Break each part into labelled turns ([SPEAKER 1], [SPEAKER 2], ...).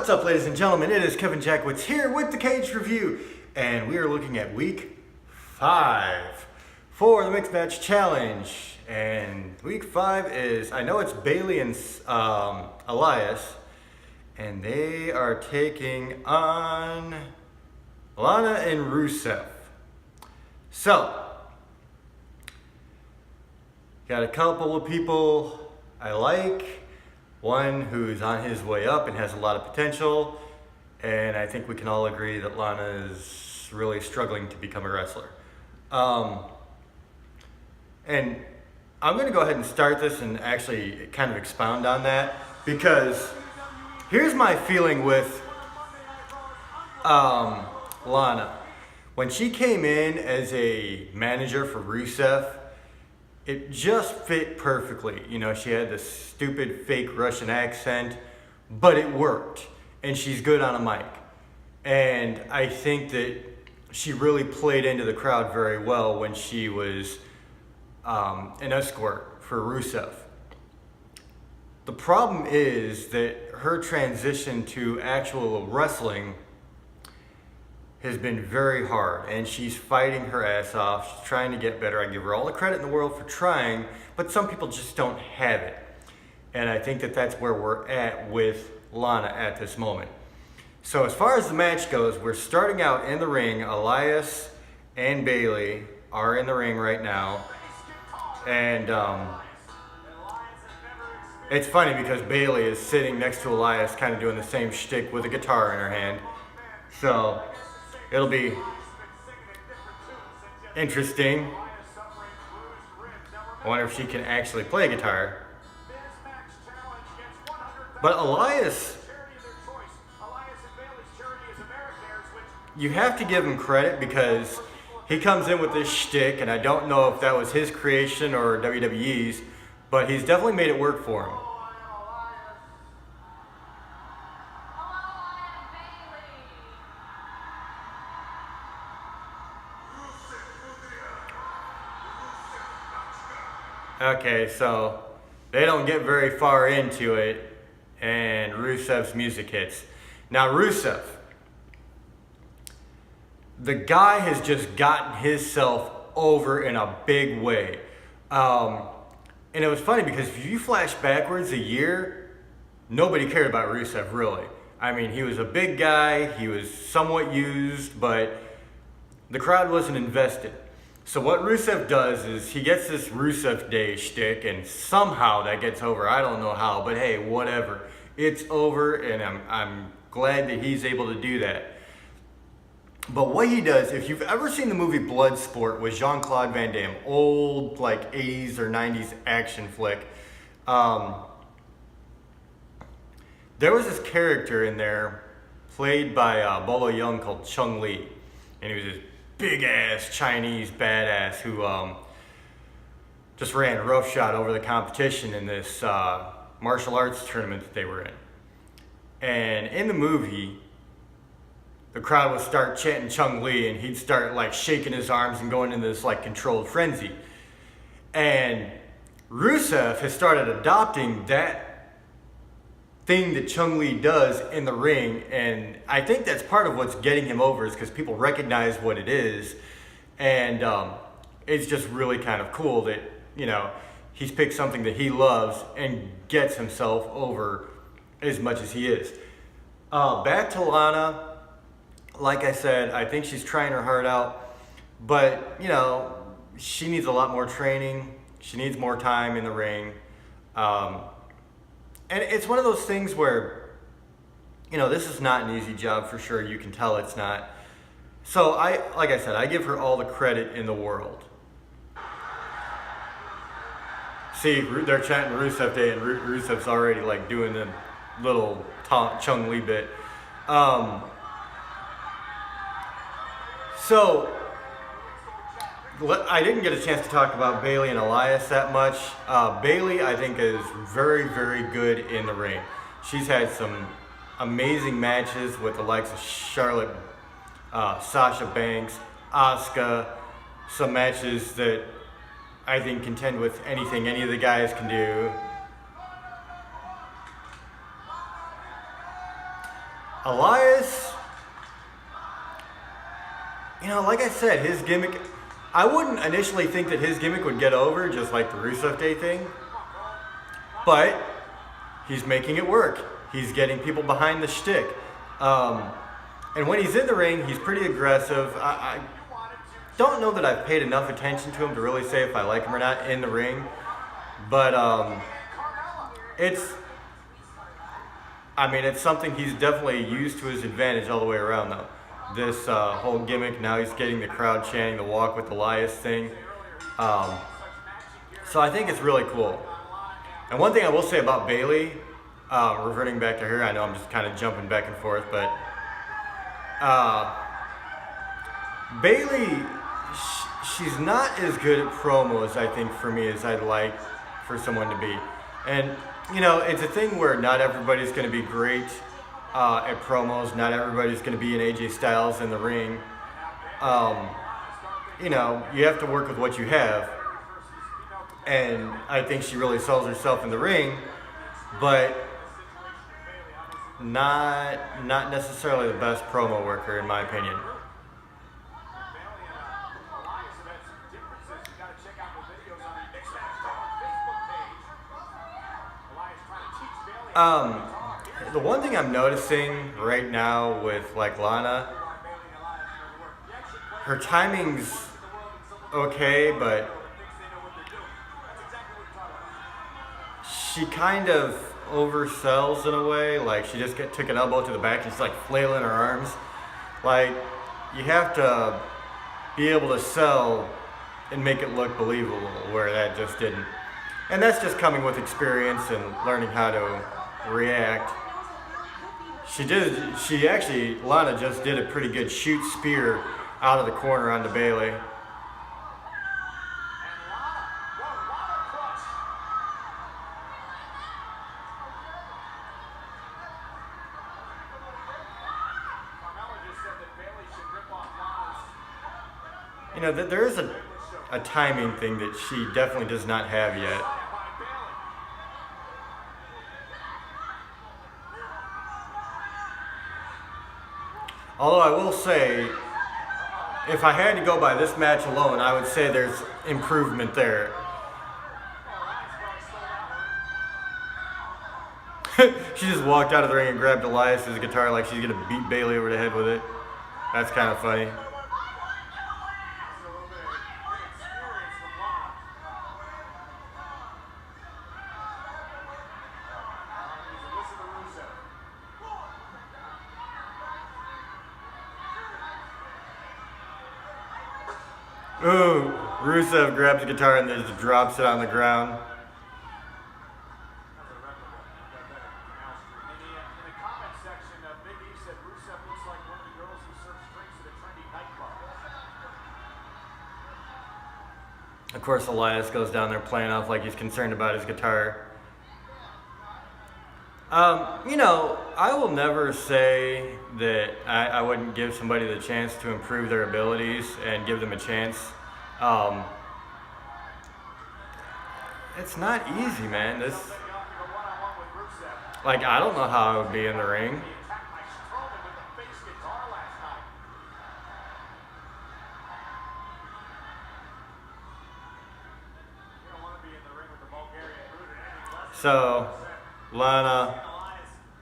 [SPEAKER 1] What's up, ladies and gentlemen? It is Kevin Jackwitz here with the Cage Review, and we are looking at week 5 for the Mixed Match Challenge. And week 5 is, I know it's Bayley and Elias, and they are taking on Lana and Rusev. So, got a couple of people I like. One who's on his way up and has a lot of potential, and I think we can all agree that Lana is really struggling to become a wrestler. And I'm going to go ahead and start this and actually kind of expound on that, because here's my feeling with Lana. When she came in as a manager for Rusev, it just fit perfectly. You know, she had this stupid fake Russian accent, but it worked. And she's good on a mic. And I think that she really played into the crowd very well when she was an escort for Rusev. The problem is that her transition to actual wrestling has been very hard, and she's fighting her ass off. She's trying to get better. I give her all the credit in the world for trying, but some people just don't have it. And I think that that's where we're at with Lana at this moment. So as far as the match goes, we're starting out in the ring. Elias and Bayley are in the ring right now. And it's funny because Bayley is sitting next to Elias, kind of doing the same shtick with a guitar in her hand. So it'll be interesting. I wonder if she can actually play guitar. But Elias, you have to give him credit because he comes in with this shtick, and I don't know if that was his creation or WWE's, but he's definitely made it work for him. Okay, so they don't get very far into it, and Rusev's music hits. Now Rusev, the guy has just gotten himself over in a big way. And it was funny because if you flash backwards a year, nobody cared about Rusev really. I mean, he was a big guy, he was somewhat used, but the crowd wasn't invested. So what Rusev does is he gets this Rusev Day shtick, and somehow that gets over. I don't know how, but hey, whatever. It's over, and I'm glad that he's able to do that. But what he does, if you've ever seen the movie Bloodsport with Jean-Claude Van Damme, old like 80s or 90s action flick, there was this character in there played by Bolo Young called Chung Lee, and he was this big-ass Chinese badass who just ran roughshod over the competition in this martial arts tournament that they were in. And in the movie, the crowd would start chanting Chung Lee, and he'd start like shaking his arms and going into this like controlled frenzy. And Rusev has started adopting that thing that Chung Lee does in the ring, and I think that's part of what's getting him over, is because people recognize what it is, and it's just really kind of cool that, you know, he's picked something that he loves and gets himself over as much as he is. Back to Lana, like I said, I think she's trying her heart out, but, you know, she needs a lot more training. She needs more time in the ring. And it's one of those things where, you know, this is not an easy job for sure. You can tell it's not. So like I said, I give her all the credit in the world. See, they're chanting Rusev Day, and Rusev's already like doing the little Chung Lee bit. So I didn't get a chance to talk about Bayley and Elias that much. Bayley, I think, is very, very good in the ring. She's had some amazing matches with the likes of Charlotte, Sasha Banks, Asuka. Some matches that I think contend with anything any of the guys can do. Elias, you know, like I said, his gimmick, I wouldn't initially think that his gimmick would get over, just like the Rusev Day thing. But he's making it work. He's getting people behind the shtick. And when he's in the ring, he's pretty aggressive. I don't know that I've paid enough attention to him to really say if I like him or not in the ring. But it's something he's definitely used to his advantage all the way around, though. This whole gimmick, now he's getting the crowd chanting the Walk with Elias thing. So I think it's really cool. And one thing I will say about Bayley, reverting back to her, I know I'm just kind of jumping back and forth, but Bayley, she's not as good at promos, I think, for me, as I'd like for someone to be. And, you know, it's a thing where not everybody's going to be great at promos. Not everybody's going to be an AJ Styles in the ring. You know, you have to work with what you have. And I think she really sells herself in the ring, but not necessarily the best promo worker, in my opinion. The one thing I'm noticing right now with like Lana, her timing's okay, but she kind of oversells in a way. Like she just took an elbow to the back and she's like flailing her arms. Like you have to be able to sell and make it look believable, where that just didn't. And that's just coming with experience and learning how to react. Lana just did a pretty good shoot spear out of the corner onto Bayley. You know, there is a timing thing that she definitely does not have yet. Although I will say, if I had to go by this match alone, I would say there's improvement there. She just walked out of the ring and grabbed Elias' guitar like she's going to beat Bayley over the head with it. That's kind of funny. Ooh, Rusev grabs the guitar and then just drops it on the ground. Of course, Elias goes down there playing off like he's concerned about his guitar. You know, I will never say that I wouldn't give somebody the chance to improve their abilities and give them a chance. It's not easy, man. I don't know how I would be in the ring. So, Lana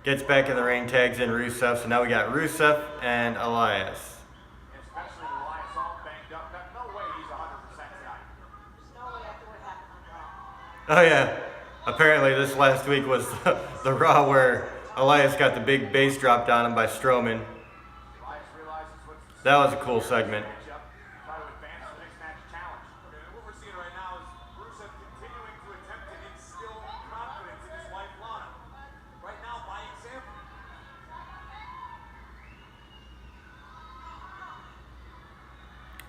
[SPEAKER 1] gets back in the ring, tags in Rusev. So now we got Rusev and Elias. Oh yeah, apparently this last week was the Raw where Elias got the big bass dropped on him by Strowman. That was a cool segment.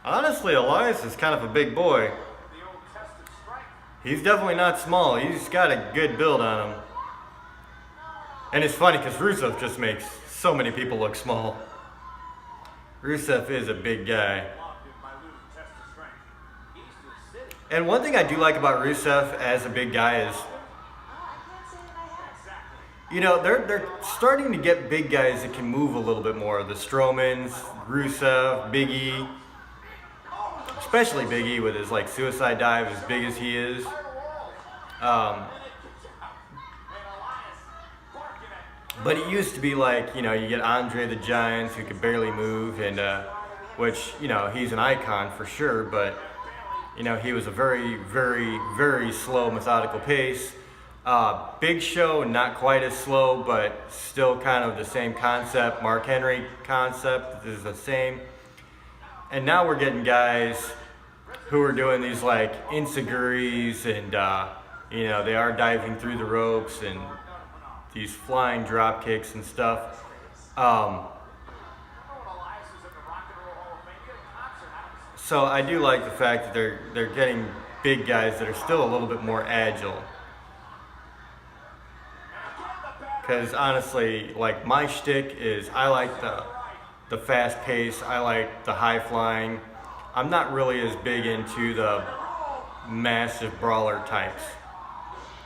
[SPEAKER 1] Honestly, Elias is kind of a big boy. He's definitely not small. He's got a good build on him. And it's funny because Rusev just makes so many people look small. Rusev is a big guy. And one thing I do like about Rusev as a big guy is, You know, they're starting to get big guys that can move a little bit more. The Strowmans, Rusev, Big E, especially Big E with his like suicide dive as big as he is. But it used to be like, you know, you get Andre the Giant who could barely move, and which, you know, he's an icon for sure, but, you know, he was a very, very, very slow, methodical pace. Big Show, not quite as slow, but still kind of the same concept. Mark Henry concept is the same. And now we're getting guys who are doing these like insiguris, and, you know, they are diving through the ropes and these flying drop kicks and stuff. So I do like the fact that they're getting big guys that are still a little bit more agile. Because honestly, like my shtick is I like the fast pace, I like the high flying. I'm not really as big into the massive brawler types,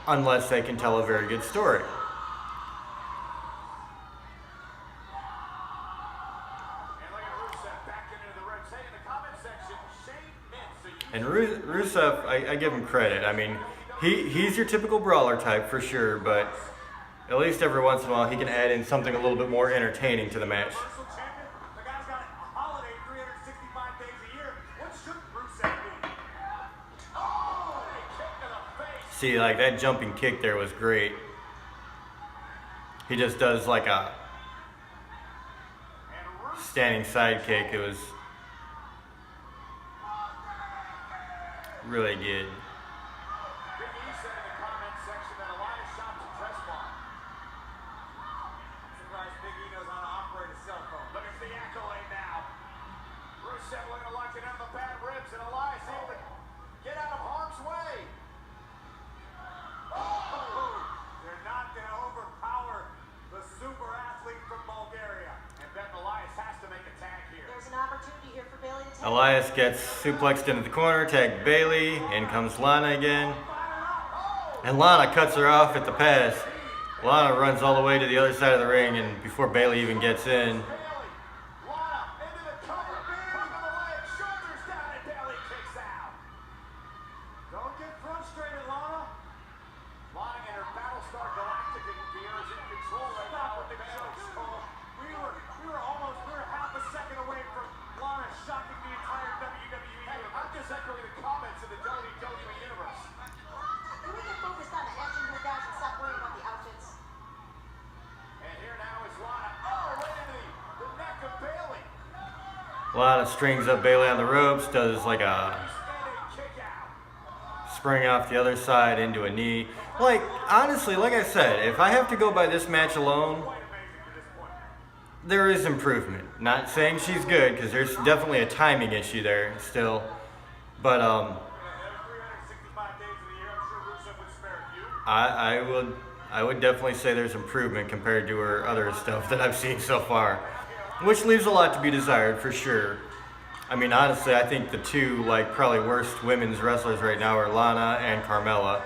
[SPEAKER 1] unless they can tell a very good story. And Rusev, I give him credit. I mean, he's your typical brawler type for sure, but at least every once in a while he can add in something a little bit more entertaining to the match. See, like that jumping kick there was great. He just does like a standing side kick. It was really good.
[SPEAKER 2] Big E said in the comments section that Elias shopped a dress bar. Surprised Big E knows how to operate a cell phone. Look at the accolade now. Rusev looking like it on the bad ribs, and Elias able to get out of harm's way. Oh! They're not going to overpower the super athlete from Bulgaria. And then Elias has to make a tag here.
[SPEAKER 3] There's an opportunity here for Bayley to take.
[SPEAKER 1] Elias gets suplexed into the corner, tagged Bayley, in comes Lana again. And Lana cuts her off at the pass. Lana runs all the way to the other side of the ring, and before Bayley even gets in, Lana strings up Bayley on the ropes, does like a spring off the other side into a knee. Like, honestly, like I said, if I have to go by this match alone, there is improvement. Not saying she's good, because there's definitely a timing issue there still. But I would definitely say there's improvement compared to her other stuff that I've seen so far, which leaves a lot to be desired for sure. I mean, honestly, I think the two like probably worst women's wrestlers right now are Lana and Carmella.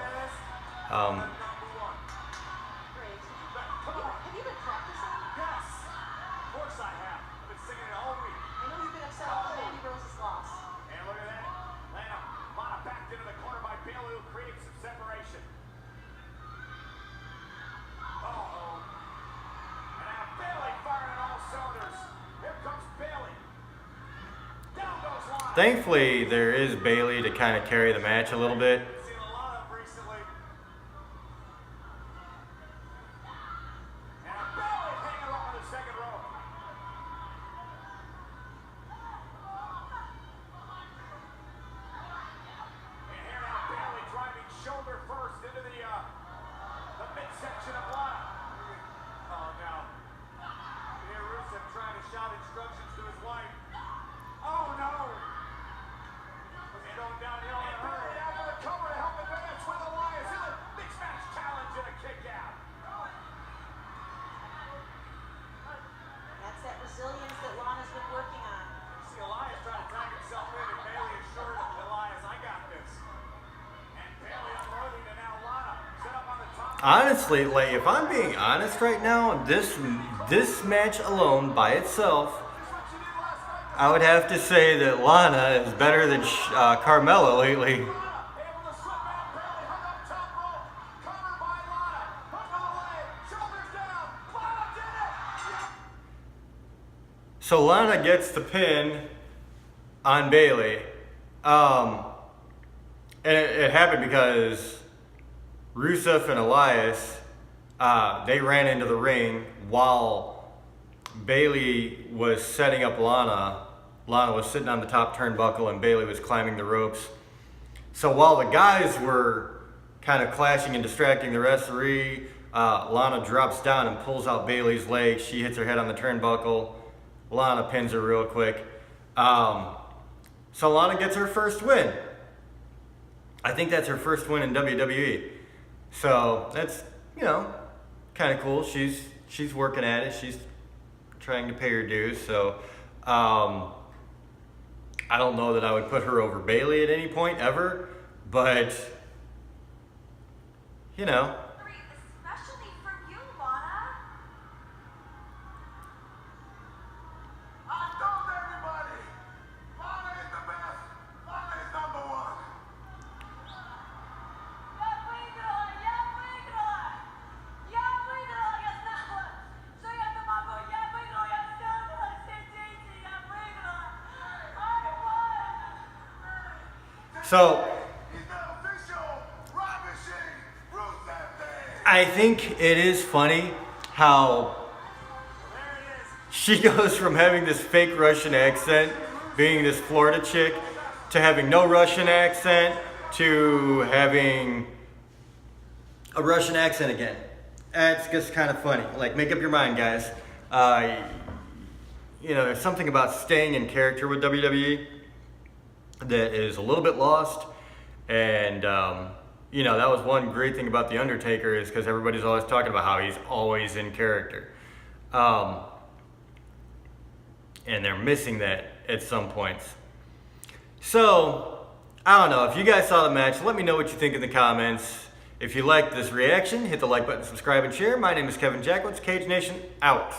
[SPEAKER 1] Thankfully, there is Bayley to kind of carry the match a little bit.
[SPEAKER 3] Resilience that Lana's been working on.
[SPEAKER 2] See Elias trying to drag himself in, and Bayley assured Elias, I got this. And Bayley unloading, and now Lana set up on the top.
[SPEAKER 1] honestly, like if I'm being honest right now, this match alone by itself, I would have to say that Lana is better than Carmella lately.
[SPEAKER 2] Able to slip out. Bayley hung up top rope. Covered by Lana. Hook of the leg. Shoulders down. Lana did it.
[SPEAKER 1] So Lana gets the pin on Bayley. And it happened because Rusev and Elias, they ran into the ring while Bayley was setting up Lana. Lana was sitting on the top turnbuckle and Bayley was climbing the ropes. So while the guys were kind of clashing and distracting the referee, Lana drops down and pulls out Bayley's leg. She hits her head on the turnbuckle. Lana pins her real quick. So Lana gets her first win. I think that's her first win in WWE. So that's, you know, kind of cool. She's working at it. She's trying to pay her dues. So I don't know that I would put her over Bayley at any point ever, but you know.
[SPEAKER 3] Especially from you, Lana.
[SPEAKER 2] I told everybody. Lana is the best. Lana is number one.
[SPEAKER 1] So
[SPEAKER 2] He's the official Rob Machine. Rusev Day.
[SPEAKER 1] I think it is funny how
[SPEAKER 2] There it is.
[SPEAKER 1] she goes from having this fake Russian accent, being this Florida chick, to having no Russian accent, to having a Russian accent again. It's just kind of funny. Like, make up your mind, guys. You know, there's something about staying in character with WWE that is a little bit lost. And, you know, that was one great thing about The Undertaker is because everybody's always talking about how he's always in character. And they're missing that at some points. So, I don't know. If you guys saw the match, let me know what you think in the comments. If you liked this reaction, hit the like button, subscribe, and share. My name is Kevin Jackwitz. Cage Nation, out.